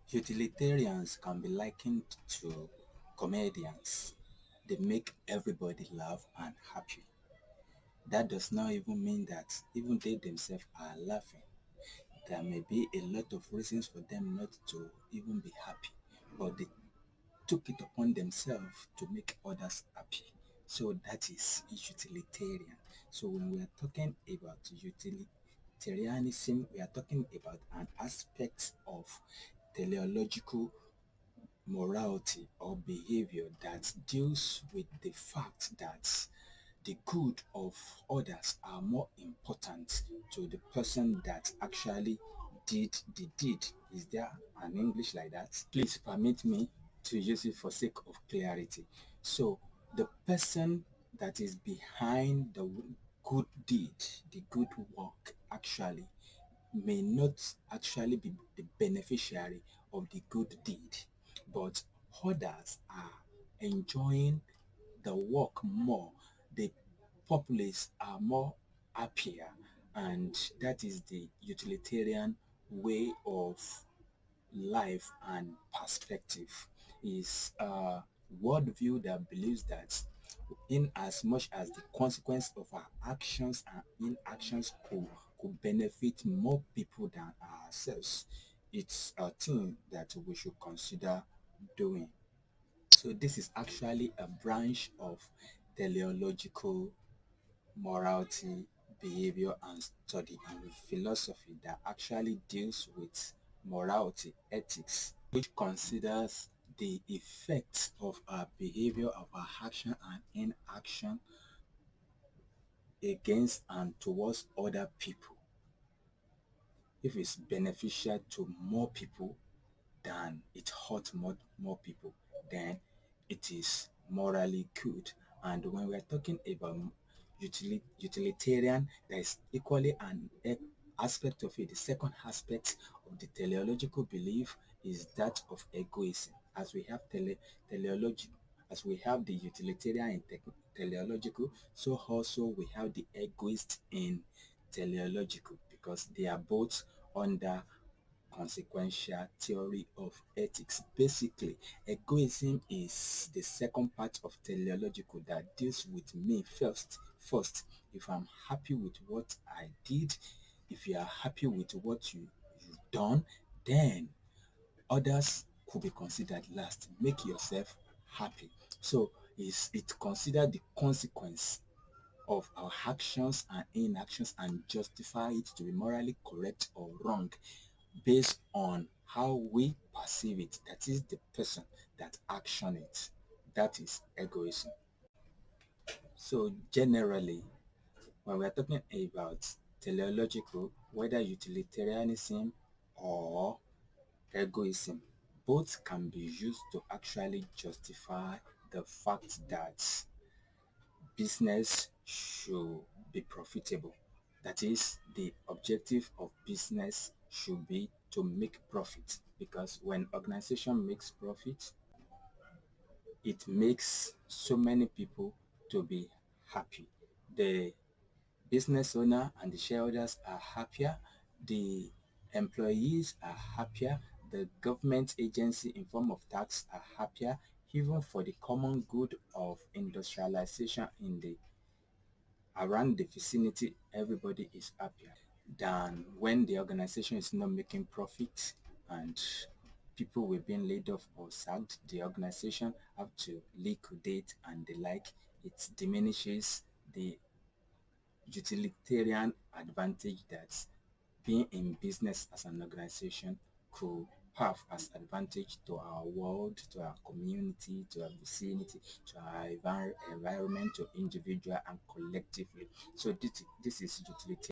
Utilitarians can be likened to comedians. They make everybody laugh and happy. That does not even mean that even they themselves are laughing. There may be a lot of reasons for them not to even be happy, but they took it upon themselves to make others happy. So that is utilitarian. So when we are talking about utilitarianism, we are talking about an aspect of teleological morality or behavior that deals with the fact that the good of others are more important to the person that actually did the deed. Is there an English like that? Please permit me to use it for sake of clarity. So the person that is behind the good deed, the good work actually may not actually be the beneficiary of the good deed, but others are enjoying the work more. The populace are more happier, and that is the utilitarian way of life and perspective. Is a worldview that believes that in as much as the consequence of our actions and inactions could benefit more people than ourselves, it's a thing that we should consider doing. So this is actually a branch of teleological morality, behavior, and study and philosophy that actually deals with morality, ethics, which considers the effects of our behavior, of our action and inaction against and towards other people. If it's beneficial to more people than it hurts more people, then it is morally good. And when we're talking about utilitarian, there is equally an aspect of it. The second aspect of the teleological belief is that of egoism. As we have teleology, as we have the utilitarian in teleological, so also we have the egoist in teleological, because they are both under consequential theory of ethics. Basically, egoism is the second part of teleological that deals with me first. If I'm happy with what I did, if you are happy with what you've done, then others could be considered last. Make yourself happy. So it considered the consequence of our actions and inactions and justify it to be morally correct or wrong based on how we perceive it. That is the person that action it. That is egoism. So generally, when we're talking about teleological, whether utilitarianism or egoism, both can be used to actually justify the fact that business should be profitable. That is, the objective of business should be to make profit, because when organization makes profit, it makes so many people to be happy. The business owner and the shareholders are happier, the employees are happier, the government agency in form of tax are happier, even for the common good of industrialization in the around the vicinity, everybody is happier than when the organization is not making profit and people were being laid off or sacked. The organization have to liquidate and the like. It diminishes the utilitarian advantage that being in business as an organization could have as advantage to our world, to our community, to our vicinity, to our environment, to individual and collectively. So this is utilitarian.